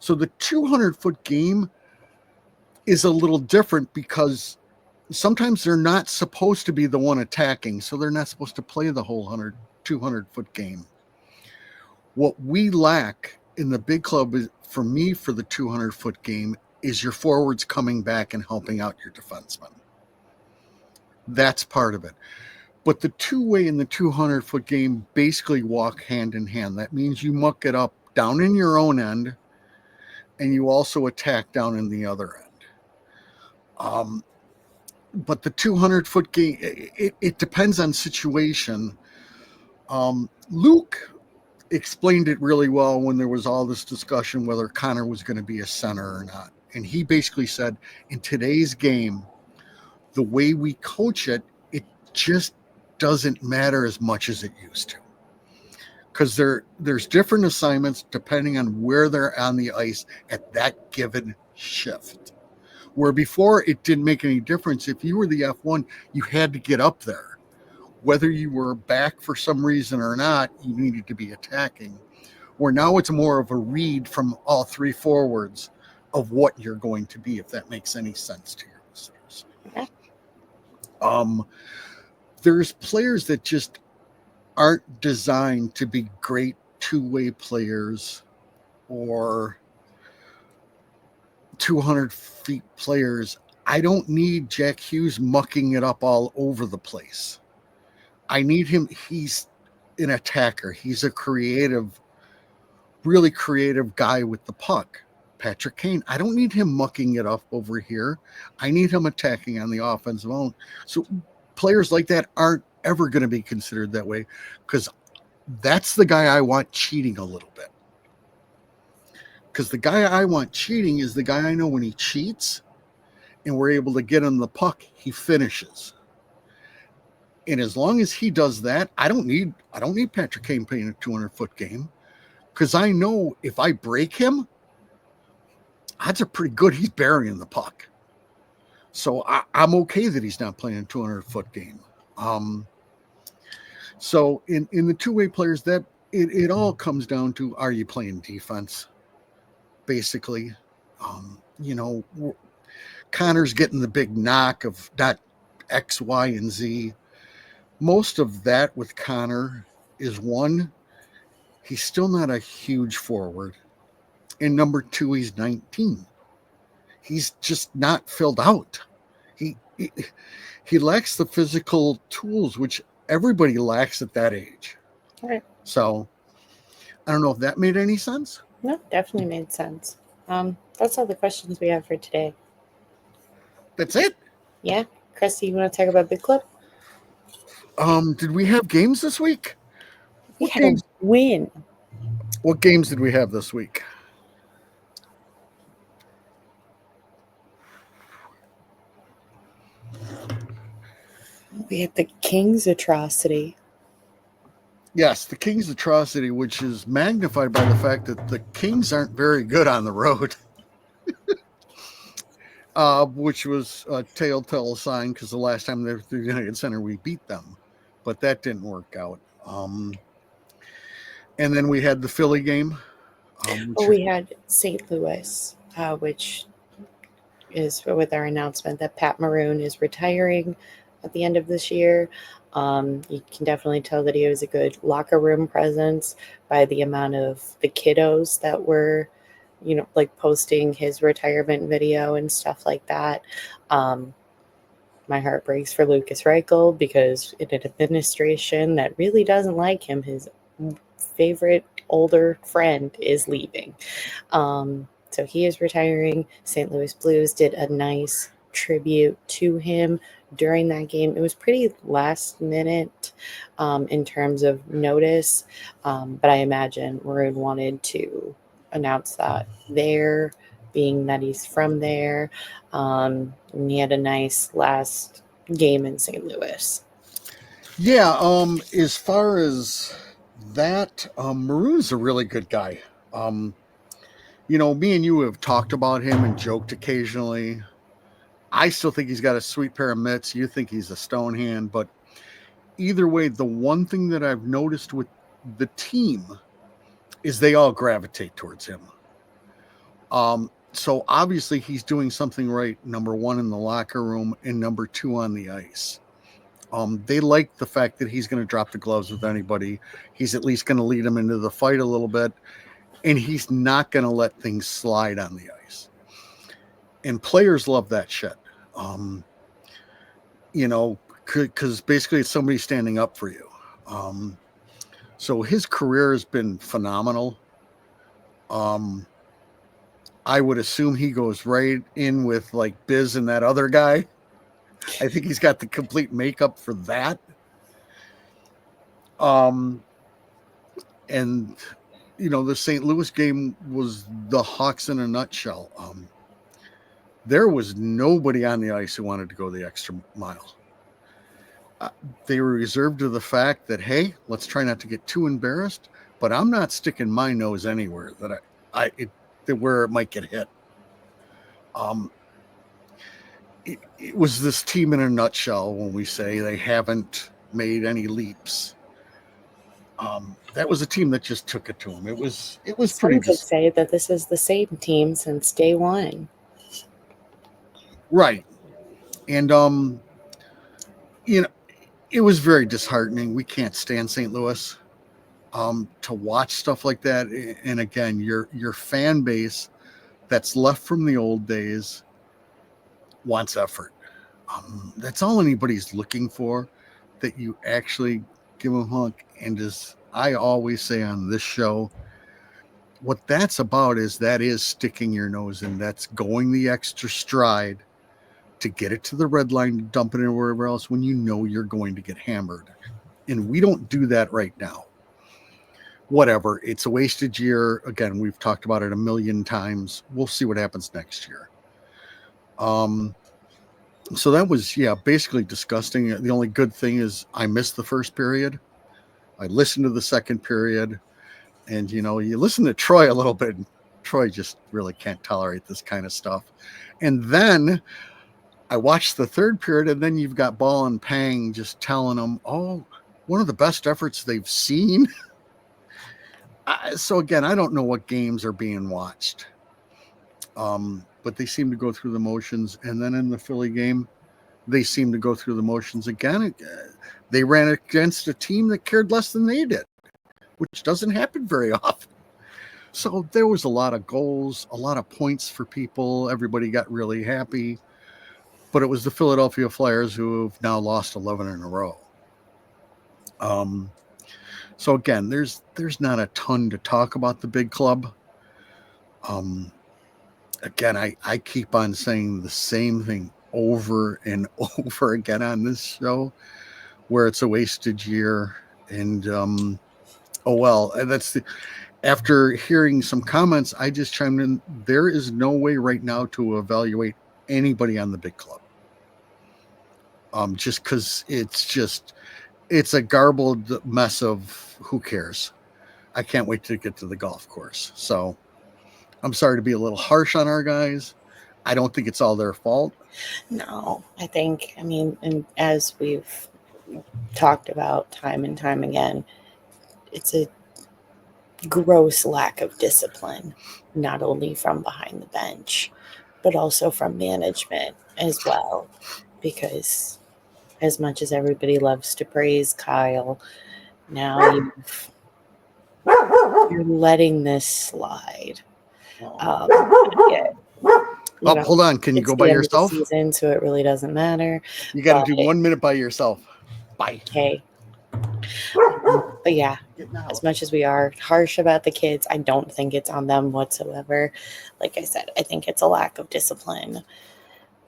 So the 200-foot game is a little different because sometimes they're not supposed to be the one attacking, so they're not supposed to play the whole 200-foot game. What we lack in the big club is, for me, for the 200-foot game, is your forwards coming back and helping out your defensemen. That's part of it. But the two-way in the 200-foot game basically walk hand in hand. That means you muck it up down in your own end, and you also attack down in the other end. But the 200-foot game, it depends on situation. Luke explained it really well when there was all this discussion whether Connor was going to be a center or not. And he basically said, in today's game, the way we coach it, it just doesn't matter as much as it used to. Because there's different assignments depending on where they're on the ice at that given shift. Where before it didn't make any difference. If you were the F1, you had to get up there. Whether you were back for some reason or not, you needed to be attacking. Where now it's more of a read from all three forwards of what you're going to be, if that makes any sense to your listeners. Okay. There's players that just aren't designed to be great two-way players or 200-feet players. I don't need Jack Hughes mucking it up all over the place. I need him. He's an attacker. He's a creative, really creative guy with the puck. Patrick Kane, I don't need him mucking it up over here. I need him attacking on the offensive own. So players like that aren't ever going to be considered that way because that's the guy I want cheating a little bit. Because the guy I want cheating is the guy I know when he cheats and we're able to get him the puck, he finishes. And as long as he does that, I don't need Patrick Kane playing a 200-foot game because I know if I break him, odds are pretty good he's burying the puck. So I'm okay that he's not playing a 200-foot game. So in the two-way players, that it all comes down to, are you playing defense? Basically, Connor's getting the big knock of not X, Y, and Z. Most of that with Connor is, one, he's still not a huge forward. And number two, he's 19. He's just not filled out. He lacks the physical tools, which everybody lacks at that age. Right. So I don't know if that made any sense. No, definitely made sense. That's all the questions we have for today. That's it. Yeah. Christy, you want to talk about Big Club? Did we have games this week? We had a win. What games did we have this week? We had the Kings atrocity. Yes, the Kings atrocity, which is magnified by the fact that the Kings aren't very good on the road. Which was a telltale sign, because the last time they were through the United Center, we beat them. But that didn't work out. And then we had the Philly game. We had St. Louis, which is with our announcement that Pat Maroon is retiring at the end of this year. You can definitely tell that he was a good locker room presence by the amount of the kiddos that were, like posting his retirement video and stuff like that. My heart breaks for Lucas Reichel, because in an administration that really doesn't like him, his favorite older friend is leaving. So he is retiring. St. Louis Blues did a nice tribute to him during that game. It was pretty last minute in terms of notice, but I imagine Maroon wanted to announce that there, being that he's from there, and he had a nice last game in St. Louis. Yeah, as far as that, Maroon's a really good guy. Me and you have talked about him and joked occasionally. I still think he's got a sweet pair of mitts. You think he's a stone hand, but either way, the one thing that I've noticed with the team is they all gravitate towards him. So obviously he's doing something right, number one, in the locker room, and number two, on the ice. They like the fact that he's going to drop the gloves with anybody. He's at least going to lead them into the fight a little bit, and he's not going to let things slide on the ice. And players love that shit. Because basically it's somebody standing up for you. So his career has been phenomenal. I would assume he goes right in with like Biz and that other guy. I think he's got the complete makeup for that. And the St. Louis game was the Hawks in a nutshell. There was nobody on the ice who wanted to go the extra mile. They were reserved to the fact that, hey, let's try not to get too embarrassed, but I'm not sticking my nose anywhere that where it might get hit. It was this team in a nutshell when we say they haven't made any leaps. That was a team that just took it to them. It was pretty. Some could say that this is the same team since day one. Right. And it was very disheartening. We can't stand St. Louis. To watch stuff like that, and again, your fan base that's left from the old days wants effort. That's all anybody's looking for, that you actually give them a hunk. And as I always say on this show, what that's about is sticking your nose in. That's going the extra stride to get it to the red line, to dump it in wherever else when you know you're going to get hammered. And we don't do that right now. Whatever, it's a wasted year. Again, we've talked about it a million times. We'll see what happens next year. So that was, basically disgusting. The only good thing is I missed the first period. I listened to the second period, and you listen to Troy a little bit. Troy just really can't tolerate this kind of stuff. And then I watched the third period, and then you've got Ball and Pang just telling them, oh, one of the best efforts they've seen. So again, I don't know what games are being watched. But they seem to go through the motions. And then in the Philly game, they seem to go through the motions again. They ran against a team that cared less than they did, which doesn't happen very often. So there was a lot of goals, a lot of points for people. Everybody got really happy. But it was the Philadelphia Flyers who have now lost 11 in a row. So again, there's not a ton to talk about the big club. Again, I keep on saying the same thing over and over again on this show, where it's a wasted year. And oh well, after hearing some comments, I just chimed in. There is no way right now to evaluate anybody on the big club. Just because it's a garbled mess of who cares. I can't wait to get to the golf course. So I'm sorry to be a little harsh on our guys. I don't think it's all their fault. No, I mean, and as we've talked about time and time again, it's a gross lack of discipline, not only from behind the bench, but also from management as well. Because as much as everybody loves to praise Kyle, now you're letting this slide. Hold on. Can you go by yourself? It's the end of the season, so it really doesn't matter. You got to do 1 minute by yourself. Bye. Okay. But yeah, as much as we are harsh about the kids, I don't think it's on them whatsoever. Like I said, I think it's a lack of discipline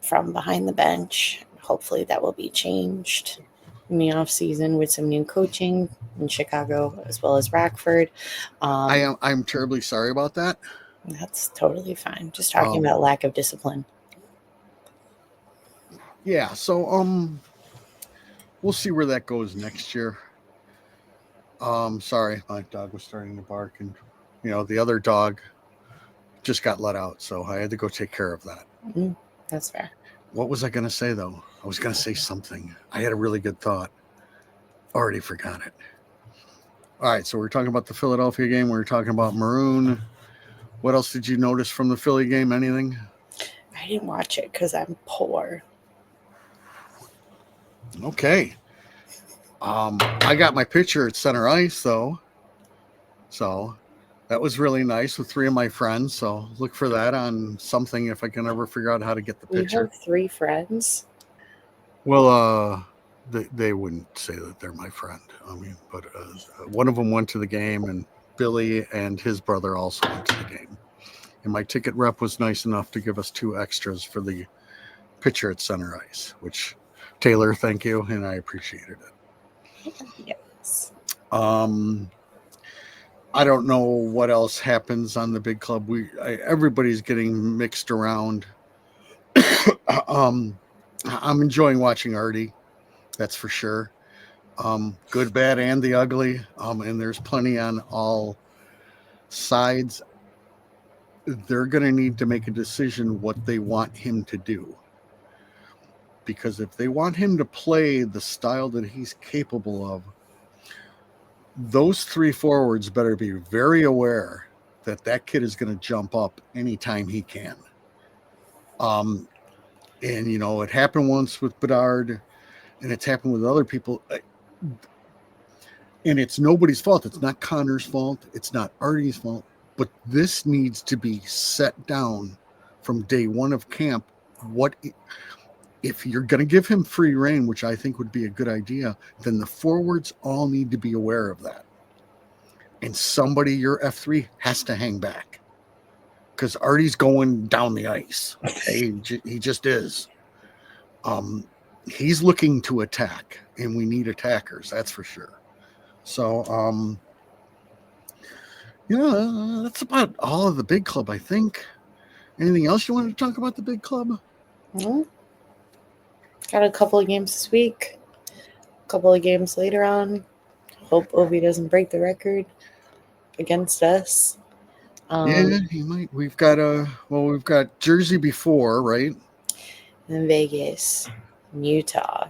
from behind the bench. Hopefully that will be changed in the off season with some new coaching in Chicago as well as Rockford. I'm terribly sorry about that. That's totally fine. Just talking about lack of discipline. Yeah, so we'll see where that goes next year. Sorry, my dog was starting to bark, and the other dog just got let out, so I had to go take care of that. That's fair. What was I going to say, though? I was going to say something. I had a really good thought. Already forgot it. All right, so we're talking about the Philadelphia game. We're talking about Maroon. What else did you notice from the Philly game? Anything? I didn't watch it because I'm poor. Okay. I got my picture at center ice, though. So that was really nice with 3 of my friends. So look for that on something if I can ever figure out how to get the picture. You have 3 friends? Well, they wouldn't say that they're my friend. I mean, but one of them went to the game, and Billy and his brother also went to the game. And my ticket rep was nice enough to give us 2 extras for the picture at center ice, which Taylor, thank you, and I appreciated it. Yes. I don't know what else happens on the big club. Everybody's getting mixed around. I'm enjoying watching Artie, that's for sure. Good, bad, and the ugly. And there's plenty on all sides. They're going to need to make a decision what they want him to do. Because if they want him to play the style that he's capable of, those 3 forwards better be very aware that kid is going to jump up anytime he can. And, it happened once with Bedard, and it's happened with other people. And it's nobody's fault. It's not Connor's fault. It's not Artie's fault. But this needs to be set down from day 1 of camp. If you're going to give him free reign, which I think would be a good idea, then the forwards all need to be aware of that. And somebody, your F3, has to hang back. Because Artie's going down the ice. Okay? He just is. He's looking to attack, and we need attackers, that's for sure. So, that's about all of the big club, I think. Anything else you wanted to talk about the big club? Mm-hmm. Got a couple of games this week. A couple of games later on. Hope Ovi doesn't break the record against us. Yeah, he might. We've got we've got Jersey before, right? And Vegas, and Utah.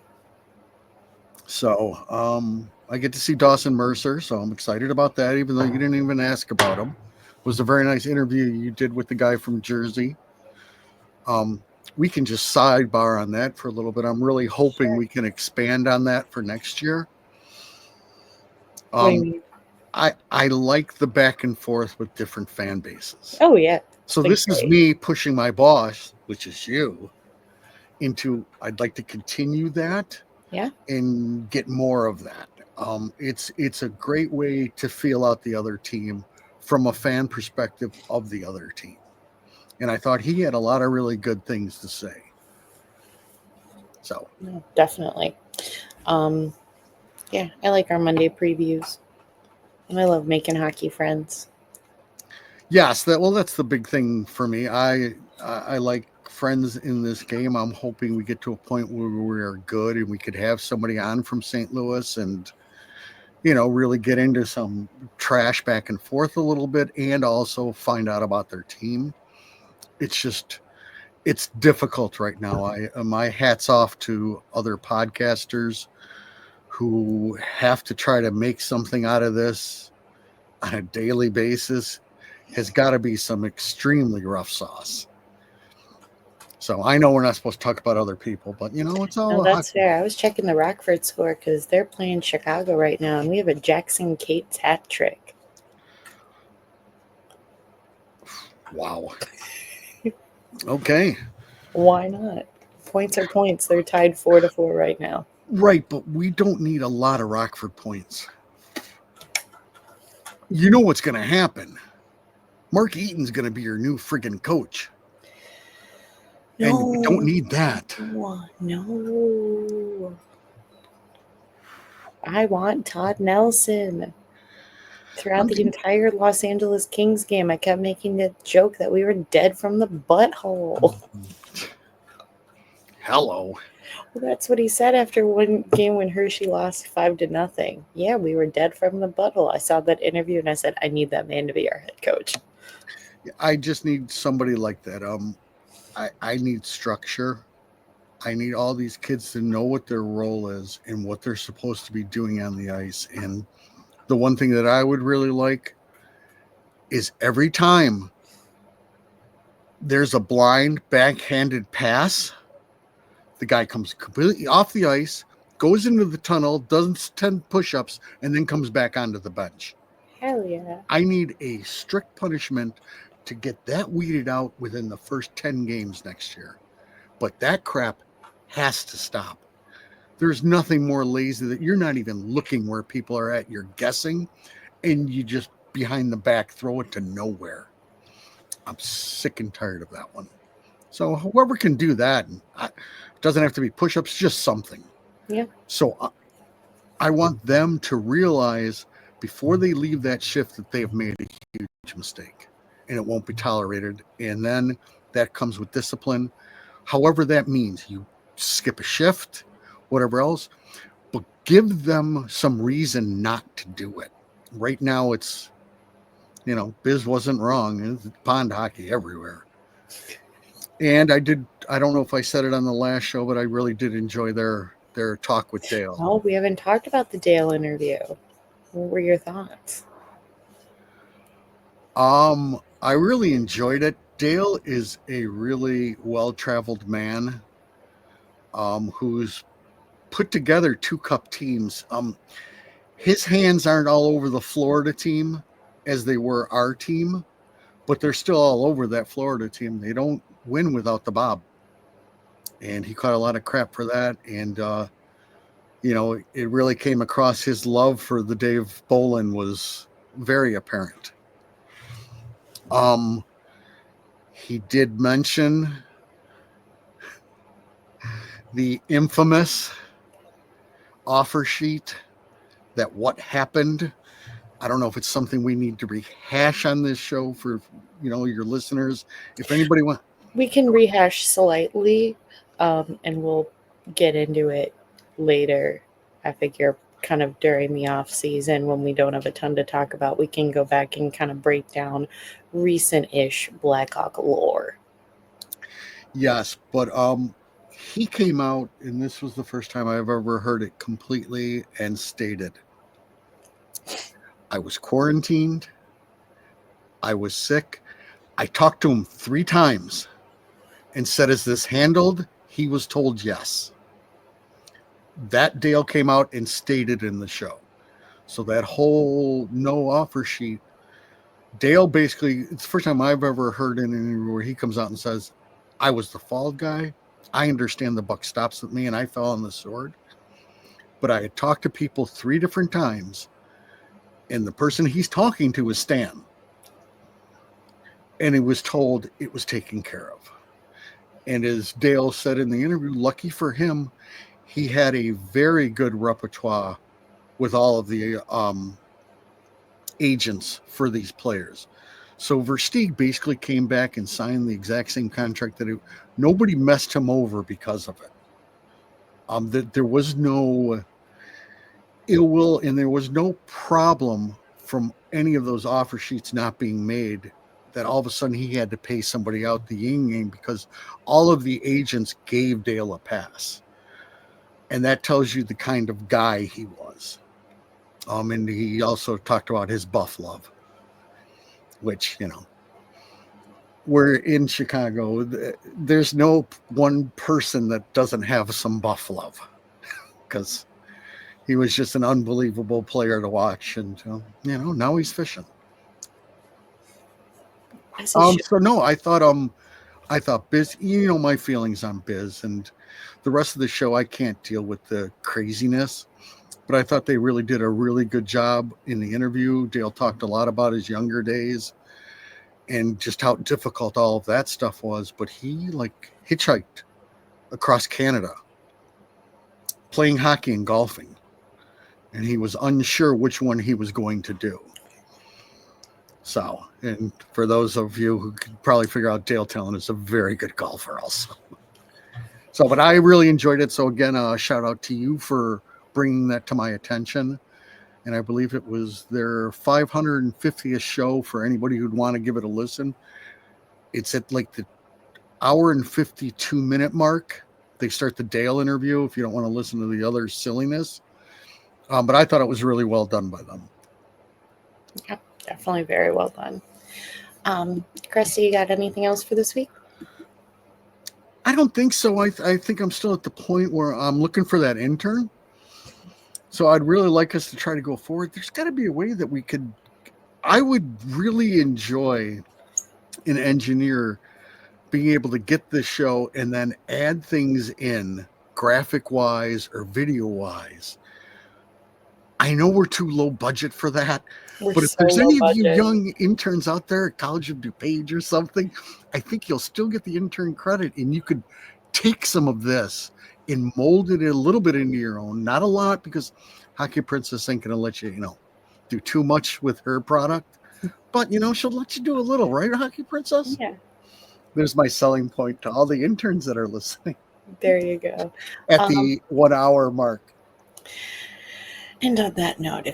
So I get to see Dawson Mercer, so I'm excited about that, even though you didn't even ask about him. It was a very nice interview you did with the guy from Jersey. Um, we can just sidebar on that for a little bit. I'm really hoping Sure. we can expand on that for next year. What do you mean? I like the back and forth with different fan bases. Oh yeah, it's So been this is great. me pushing my boss, which is you, into I'd like to continue that Yeah. and get more of that. It's a great way to feel out the other team from a fan perspective of the other team. And I thought he had a lot of really good things to say. So No, definitely. Um, yeah, I like our Monday previews, and I love making hockey friends. yes, that's the big thing for me. I like friends in this game. I'm hoping we get to a point where we are good and we could have somebody on from St. Louis and really get into some trash back and forth a little bit and also find out about their team. It's just it's difficult right now. My hats off to other podcasters who have to try to make something out of this on a daily basis. Has got to be some extremely rough sauce. So I know we're not supposed to talk about other people, but it's No, all a that's hockey. fair. I was checking the Rockford score because they're playing Chicago right now, and we have a Jackson Cates hat trick. Wow. Okay. Why not? Points are points. They're tied 4-4 right now. Right, but we don't need a lot of Rockford points. You know what's going to happen. Mark Eaton's going to be your new friggin' coach. And we don't No, need that. no. I want Todd Nelson. Throughout the Okay. entire Los Angeles Kings game, I kept making the joke that we were dead from the butthole. Hello. Well, that's what he said after one game when Hershey lost 5-0. Yeah, we were dead from the butthole. I saw that interview and I said, I need that man to be our head coach. I just need somebody like that. I need structure. I need all these kids to know what their role is and what they're supposed to be doing on the ice. And the one thing that I would really like is every time there's a blind backhanded pass, the guy comes completely off the ice, goes into the tunnel, does 10 push-ups, and then comes back onto the bench. Hell yeah. I need a strict punishment to get that weeded out within the first 10 games next year. But that crap has to stop. There's nothing more lazy that you're not even looking where people are at. You're guessing, and you just behind the back throw it to nowhere. I'm sick and tired of that one. So whoever can do that, and it doesn't have to be push-ups, just something. Yeah. So I want them to realize before they leave that shift that they have made a huge mistake, and it won't be tolerated. And then that comes with discipline. However that means, you skip a shift, whatever else, but give them some reason not to do it. Right now, it's Biz wasn't wrong. It's pond hockey everywhere. And I don't know if I said it on the last show, but I really did enjoy their talk with Dale. Oh, we haven't talked about the Dale interview. What were your thoughts? I really enjoyed it. Dale is a really well-traveled man, who's put together 2 cup teams. His hands aren't all over the Florida team as they were our team, but they're still all over that Florida team. They don't win without the Bob. And he caught a lot of crap for that. And, it really came across. His love for the Dave Bolin was very apparent. He did mention the infamous offer sheet, that what happened. I don't know if it's something we need to rehash on this show for your listeners. If anybody wants, We can rehash slightly, and we'll get into it later. I figure kind of during the off season when we don't have a ton to talk about, we can go back and kind of break down recent-ish Blackhawk lore. Yes, but he came out, and this was the first time I've ever heard it completely and stated. I was quarantined. I was sick. I talked to him 3 times and said, "Is this handled?" He was told yes. That Dale came out and stated in the show. So that whole no offer sheet, Dale basically, it's the first time I've ever heard an interview where he comes out and says, "I was the fall guy. I understand the buck stops with me and I fell on the sword. But I had talked to people 3 different times, and the person he's talking to is Stan. And he was told it was taken care of." And as Dale said in the interview, lucky for him, he had a very good repertoire with all of the agents for these players. So Versteeg basically came back and signed the exact same contract that nobody messed him over because of it. That there was no ill will and there was no problem from any of those offer sheets not being made, that all of a sudden he had to pay somebody out the yin yang, because all of the agents gave Dale a pass. And that tells you the kind of guy he was. And he also talked about his buff love, which, we're in Chicago. There's no one person that doesn't have some buff love, because he was just an unbelievable player to watch. And, now he's fishing. So no, I thought Biz, my feelings on Biz, and the rest of the show, I can't deal with the craziness, but I thought they really did a really good job in the interview. Dale talked a lot about his younger days and just how difficult all of that stuff was. But he hitchhiked across Canada playing hockey and golfing, and he was unsure which one he was going to do. So, and for those of you who could probably figure out, Dale Talon is a very good golfer also. So, but I really enjoyed it. So again, shout out to you for bringing that to my attention. And I believe it was their 550th show for anybody who'd want to give it a listen. It's at the hour and 52-minute mark. They start the Dale interview if you don't want to listen to the other silliness. But I thought it was really well done by them. Yep, definitely very well done. Christy, you got anything else for this week? I don't think so. I think I'm still at the point where I'm looking for that intern. So I'd really like us to try to go forward. There's got to be a way that we could. I would really enjoy an engineer being able to get this show and then add things in graphic wise or video wise. I know we're too low budget for that, but if there's any of you young interns out there at College of DuPage or something, I think you'll still get the intern credit, and you could take some of this and mold it a little bit into your own. Not a lot, because Hockey Princess ain't going to let you, do too much with her product. But, she'll let you do a little, right, Hockey Princess? Yeah. There's my selling point to all the interns that are listening. There you go. At the 1 hour mark. And on that note,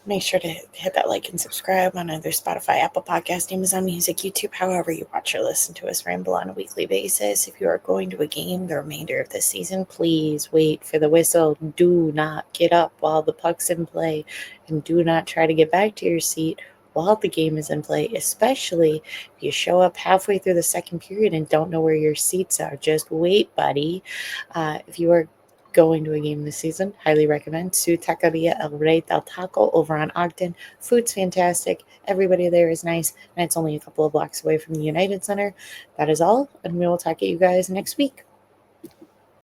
make sure to hit that like and subscribe on either Spotify, Apple Podcast, Amazon Music, YouTube, however you watch or listen to us ramble on a weekly basis. If you are going to a game the remainder of this season, please wait for the whistle. Do not get up while the puck's in play, and do not try to get back to your seat while the game is in play, especially if you show up halfway through the second period and don't know where your seats are. Just wait, buddy. If you are going to a game this season, highly recommend Su Taqueria El Rey del Taco over on Ogden. Food's fantastic. Everybody there is nice, and it's only a couple of blocks away from the United Center. That is all, and we will talk to you guys next week.